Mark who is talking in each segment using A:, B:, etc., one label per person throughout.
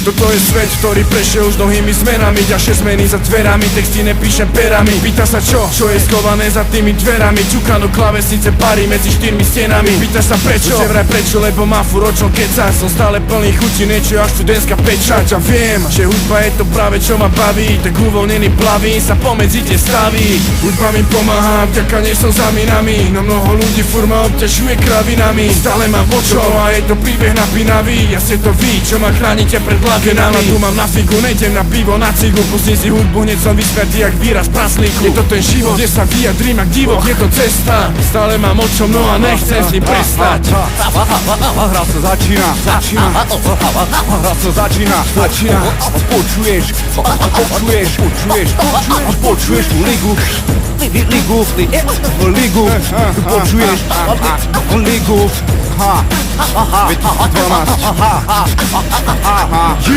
A: Toto je svet, ktorý prešiel už mnohými zmenami. Ďalšie zmeny za dverami, texty nepíšem perami. Pýta sa čo je skované za tými dverami. Ťukanú klávesnice parí medzi štyrmi stenami. Pýta sa prečo, že vraj prečo, lebo má furt o čom kecať. Som stále plný chuti, niečo až študentská pečať. A viem, že hudba je to práve čo ma baví. Tak uvoľnený plaví sa pomedzi tie stavy. Hudba mi pomáha, vďaka nej som za minami. No mnoho ľudí furt ma obťažuje kravinami. Stále mám očo a je to príbeh napínavý. Ja ste to vy, čo ma chránite pred lavinami. Tu mám na figu, nejdem na pivo, na cigu. Pustím si hudbu, hneď som vysmiatý jak výraz praslíku. Je to ten život, kde sa vyjadrím jak divoch. Je to cesta, stále mám o čom, no a nechcem s ním prestať.
B: Hra sa začína. Počuješ tú ligu. Počuješ ligu.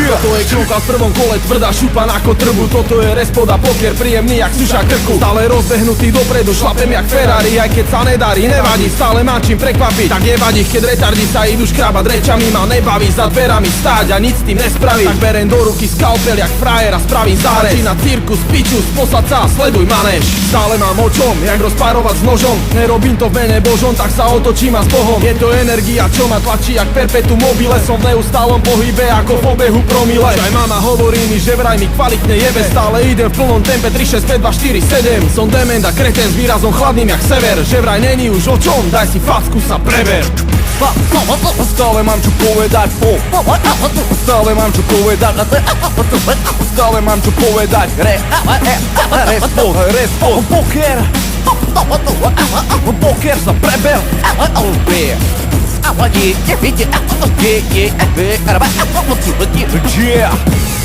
C: Toto je čonka v prvom kole, tvrdá šupa na kotrbu. Toto je respod a poker, príjemný jak suša krku. Stále rozbehnutý dopredu, šlapem jak Ferrari. Aj keď sa nedarí, nevadí, stále mám čím prekvapiť. Tak nevadí, keď retardi sa idú škrabať rečami. Ma nebaví za dverami stáť a nič s tým nespraví. Tak berem do ruky skalpel jak frajer a spravím zárez. Začína cirkus, pičus, posad sa a sleduj manéž. Stále mám o čom, jak rozparovať s nožom. Nerobím to v mene Božom, tak sa otočím a s Bohom. Je to energia, čo ma tlačí jak perpetuum mobile. Som v neustálom pohybe ako v obehu promile. Aj mama hovorí mi, že vraj mi kvalitne jebe. Stále idem v plnom tempe 3, 6, 5, 2, 4, 7. Som dement a kreten s výrazom chladným jak sever. Že vraj není už o čom, daj si facku sa preber.
B: Stále mám čo povedať. Stále mám čo povedať. Stále mám čo povedať. Respond. Poker sa preber. Yeah.